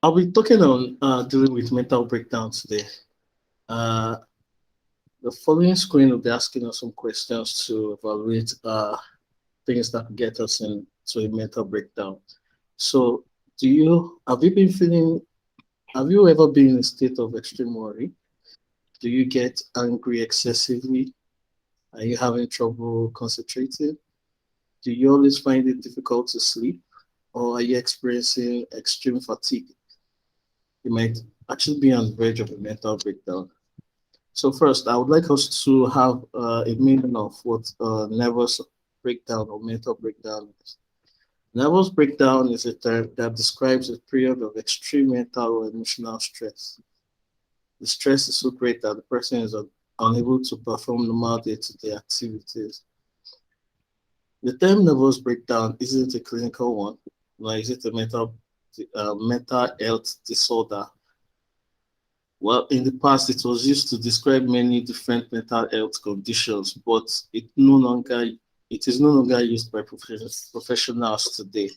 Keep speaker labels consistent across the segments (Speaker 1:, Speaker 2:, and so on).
Speaker 1: I'll be talking on dealing with mental breakdown today. Uh, the following screen will be asking us some questions to evaluate things that get us into a mental breakdown. So, have you been feeling, have you ever been in a state of extreme worry? Do you get angry excessively? Are you having trouble concentrating? Do you always find it difficult to sleep? Or are you experiencing extreme fatigue? You might actually be on the verge of a mental breakdown. So first, I would like us to have a meaning of what nervous breakdown or mental breakdown is. Nervous breakdown is a term that describes a period of extreme mental or emotional stress. The stress is so great that the person is unable to perform normal day-to-day activities. The term nervous breakdown isn't a clinical one, nor is it a mental health disorder. Well, in the past, it was used to describe many different mental health conditions, but it is no longer used by professionals today.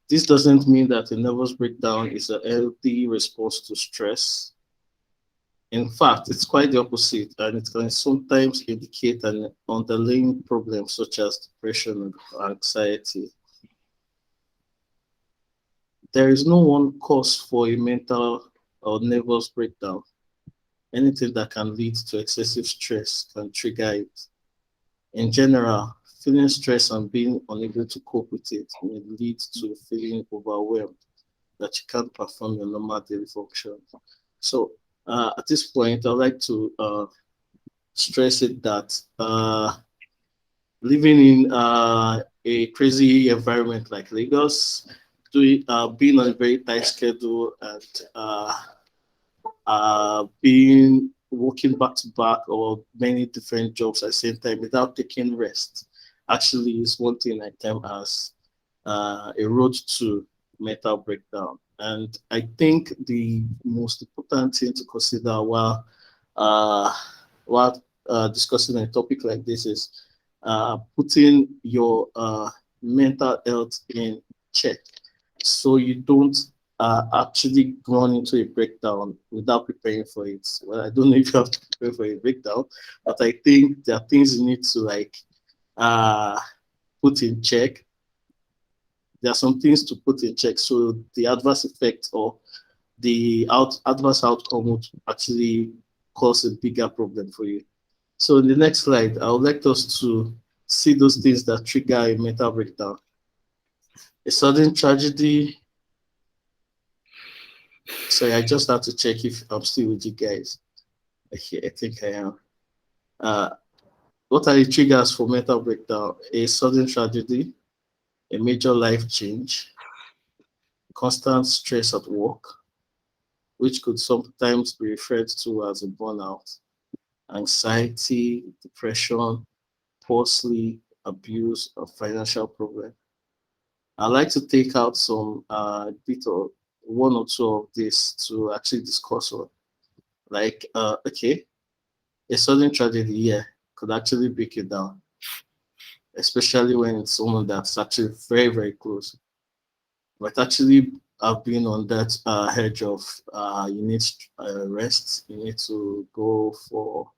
Speaker 1: This doesn't mean that a nervous breakdown is a healthy response to stress. In fact, it's quite the opposite, and it can sometimes indicate an underlying problem such as depression or anxiety. There is no one cause for a mental or nervous breakdown. Anything that can lead to excessive stress can trigger it. In general, feeling stress and being unable to cope with it may lead to feeling overwhelmed that you can't perform your normal daily functions. So, at this point, I'd like to stress it that living in a crazy environment like Lagos, being on a very tight schedule and being working back to back or many different jobs at the same time without taking rest actually is one thing I term as a road to mental breakdown. And I think the most important thing to consider uh, while discussing a topic like this is putting your mental health in check so you don't actually run into a breakdown without preparing for it. Well, I don't know if you have to prepare for a breakdown, but I think there are things you need to uh, put in check. There are some things to put in check so the adverse effect or adverse outcome would actually cause a bigger problem for you. So in the next slide, I would like us to see those things that trigger a mental breakdown. A sudden tragedy. Sorry, I just have to check if I'm still with you guys. Okay, I think I am. Uh, what are the triggers for mental breakdown? A sudden tragedy, a major life change, constant stress at work, which could sometimes be referred to as a burnout, anxiety, depression, poor sleep, abuse, or financial problem. I'd like to take out some bit of one or two of this to actually discuss on. Okay, a sudden tragedy, yeah, could actually break you down, especially when it's someone that's actually very, very close. But actually, I've been on that edge of you need rest, you need to go for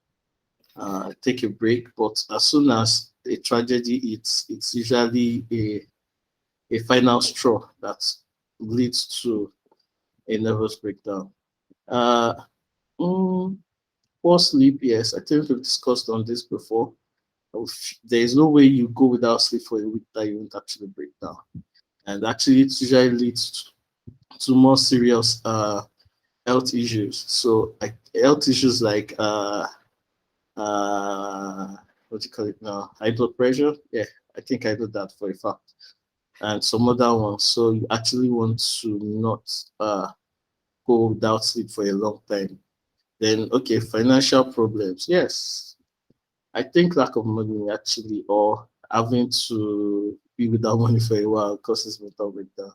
Speaker 1: take a break. But as soon as a tragedy hits, it's usually a final straw that leads to a nervous breakdown. Uh, mm, Poor sleep, yes, I think we've discussed on this before. There is no way you go without sleep for a week that you won't actually break down. And actually, it usually leads to more serious health issues. So, like health issues like uh, what do you call it now? High blood pressure. Yeah, I think I know that for a fact. And some other ones. So you actually want to not go without sleep for a long time. Then okay, financial problems. Yes, I think lack of money actually, or having to be without money for a while causes mental breakdown.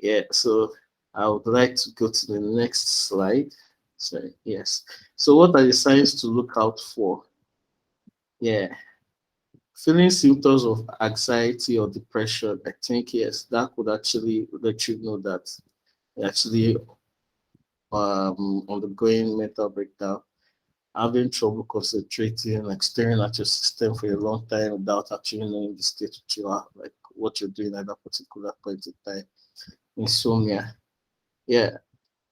Speaker 1: Yeah, so I would like to go to the next slide. Sorry, yes. So what are the signs to look out for? Yeah, feeling symptoms of anxiety or depression. I think yes, that could actually let you know that actually undergoing mental breakdown, having trouble concentrating, like staring at your system for a long time without actually knowing the state which you are, like what you're doing at that particular point in time. Insomnia, yeah,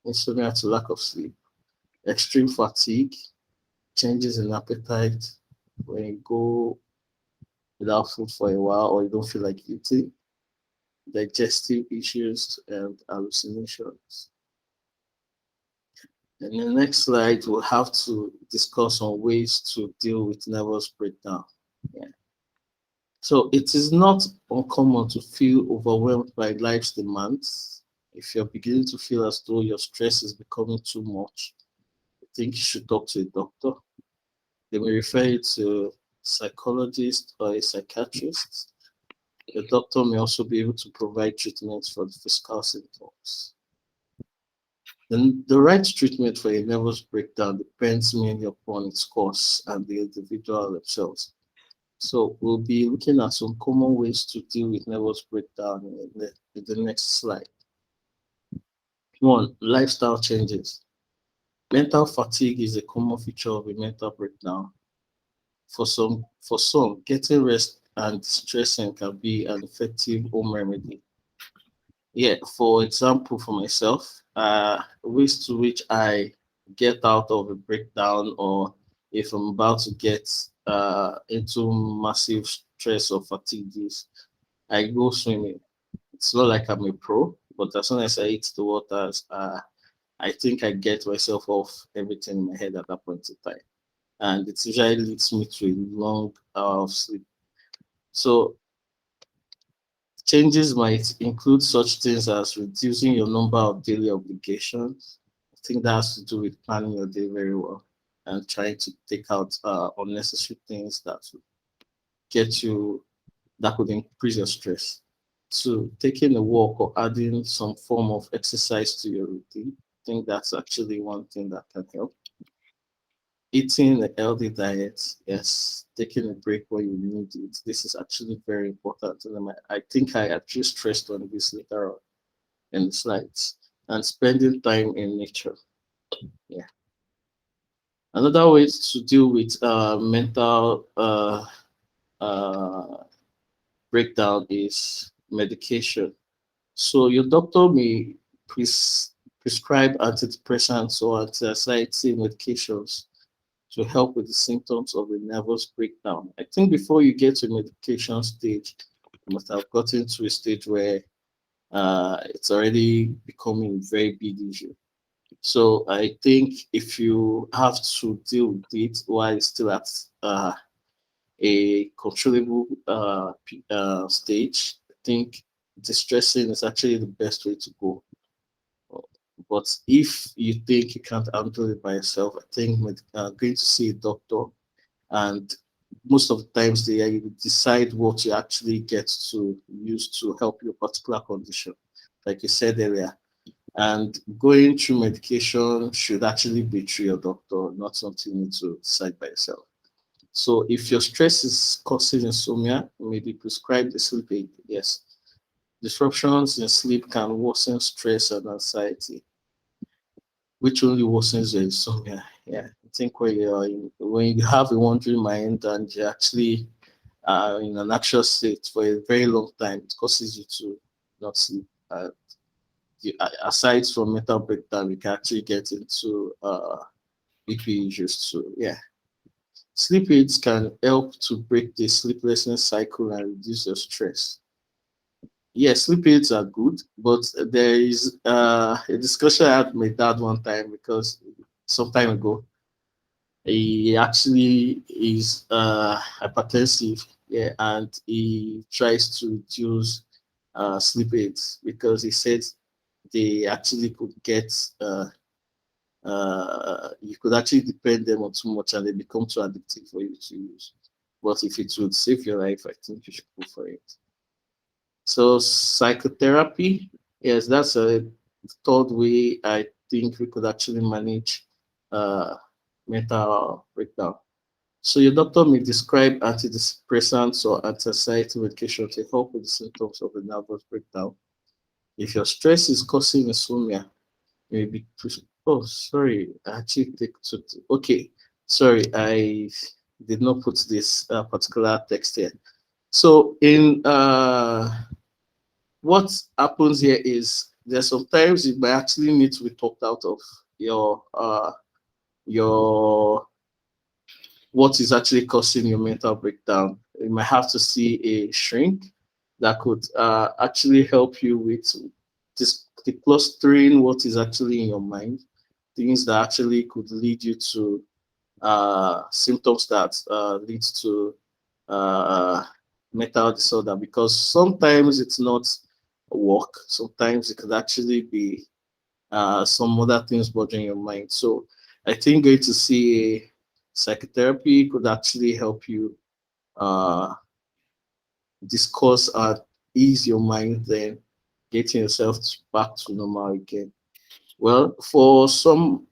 Speaker 1: insomnia to lack of sleep, extreme fatigue, changes in appetite when you go without food for a while or you don't feel like eating, digestive issues, and hallucinations. In the next slide, we'll have to discuss on ways to deal with nervous breakdown. Yeah. So it is not uncommon to feel overwhelmed by life's demands. If you're beginning to feel as though your stress is becoming too much, I think you should talk to a doctor. They may refer you to a psychologist or a psychiatrist. The doctor may also be able to provide treatment for the physical symptoms. Then the right treatment for a nervous breakdown depends mainly upon its cause and the individual themselves. So we'll be looking at some common ways to deal with nervous breakdown in the next slide. One, lifestyle changes. Mental fatigue is a common feature of a mental breakdown. For some, getting rest and stressing can be an effective home remedy. Yeah, for example, for myself, ways to which I get out of a breakdown, or if I'm about to get into massive stress or fatigue, is I go swimming. It's not like I'm a pro, but as soon as I hit the waters, I think I get myself off everything in my head at that point in time. And it usually leads me to a long hour of sleep. So changes might include such things as reducing your number of daily obligations. I think that has to do with planning your day very well and trying to take out unnecessary things that would get you, that could increase your stress. So taking a walk or adding some form of exercise to your routine, I think that's actually one thing that can help. Eating a healthy diet, yes, taking a break when you need it. This is actually very important. And I think I actually stressed on this later on in the slides. And spending time in nature. Yeah. Another way to deal with mental uh, breakdown is medication. So your doctor may prescribe antidepressants or anti-anxiety medications to help with the symptoms of a nervous breakdown. I think before you get to medication stage, you must have gotten to a stage where it's already becoming a very big issue. So I think if you have to deal with it while it's still at a controllable stage, I think distressing is actually the best way to go. But if you think you can't handle it by yourself, I think going to see a doctor, and most of the times they decide what you actually get to use to help your particular condition, like you said earlier. And going through medication should actually be through your doctor, not something you need to decide by yourself. So if your stress is causing insomnia, you may be prescribed a sleep aid. Yes, disruptions in sleep can worsen stress and anxiety, which only worsens your insomnia. Yeah, I think when you have a wandering mind and you actually are in an anxious state for a very long time, it causes you to not sleep. Aside from mental breakdown, we can actually get into BP issues too. Yeah, sleep aids can help to break the sleeplessness cycle and reduce your stress. Yes, sleep aids are good, but there is a discussion I had with my dad one time because some time ago he actually is hypertensive, yeah, and he tries to use sleep aids because he said they actually could get you could actually depend them on too much and they become too addictive for you to use. But if it would save your life, I think you should go for it. So psychotherapy, yes, that's a third way I think we could actually manage uh, mental breakdown. So your doctor may prescribe antidepressants or anti-anxiety medication to help with the symptoms of a nervous breakdown. If your stress is causing insomnia, maybe oh sorry, I actually take to okay. Sorry, I did not put this particular text here. So in what happens here is there's sometimes it might actually need to be talked out of your what is actually causing your mental breakdown. You might have to see a shrink that could actually help you with this declustering what is actually in your mind, things that actually could lead you to symptoms that lead to uh, mental disorder. Because sometimes it's not work, sometimes it could actually be some other things bothering your mind. So I think going to see a psychotherapy could actually help you uh, discuss and ease your mind, then getting yourself back to normal again. Well, for some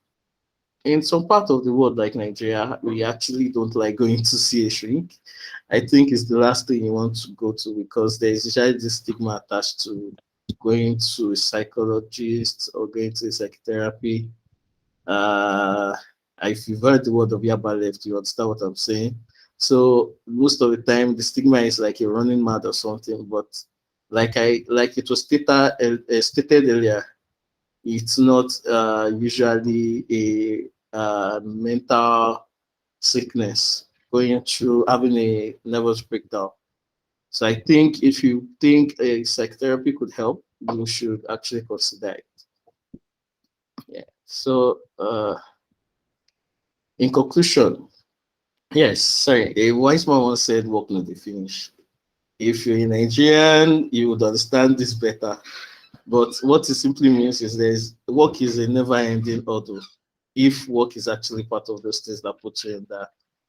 Speaker 1: in some part of the world like Nigeria, we actually don't like going to see a shrink. I think it's the last thing you want to go to because there's usually this stigma attached to going to a psychologist or going to a psychotherapy. Uh, if you've heard the word of Yaba left, you understand what I'm saying. So most of the time, the stigma is like you're running mad or something. But like it was stated earlier, it's not usually a mental sickness going through having a nervous breakdown. So I think if you think a psychotherapy could help, you should actually consider it. Yeah. So in conclusion, yes, sorry, a wise man once said, "Work not the finish." If you're a Nigerian, you would understand this better. But what it simply means is there's work is a never-ending order. If work is actually part of those things that put you in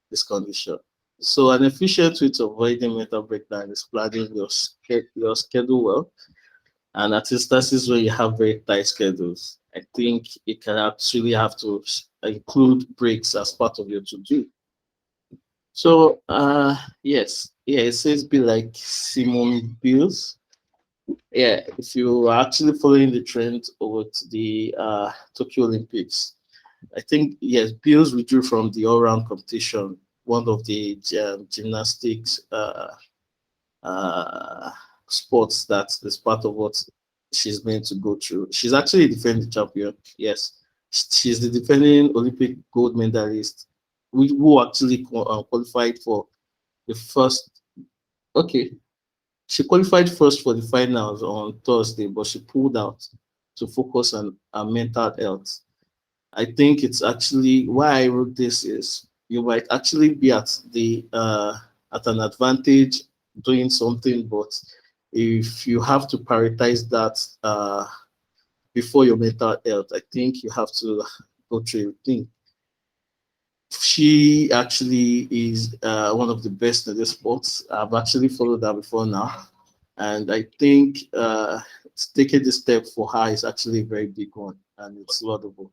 Speaker 1: this condition. So an efficient way to avoiding mental breakdown is planning your schedule well. And at instances where you have very tight schedules, I think you can actually have to include breaks as part of your to-do. So yes, yeah, it says be like Simon Bills. Yeah, if you are actually following the trend over to the Tokyo Olympics, I think yes, Bills withdrew from the all-round competition, one of the gymnastics uh, sports that is part of what she's meant to go through. She's actually a defending champion. Yes, she's the defending Olympic gold medalist, who actually qualified for the first. Okay, she qualified first for the finals on Thursday, but she pulled out to focus on her mental health. I think it's actually why I wrote this is you might actually be at an advantage doing something, but if you have to prioritize that before your mental health, I think you have to go through a thing. She actually is one of the best in the sports. I've actually followed her before now, and I think taking this step for her is actually a very big one, and it's laudable.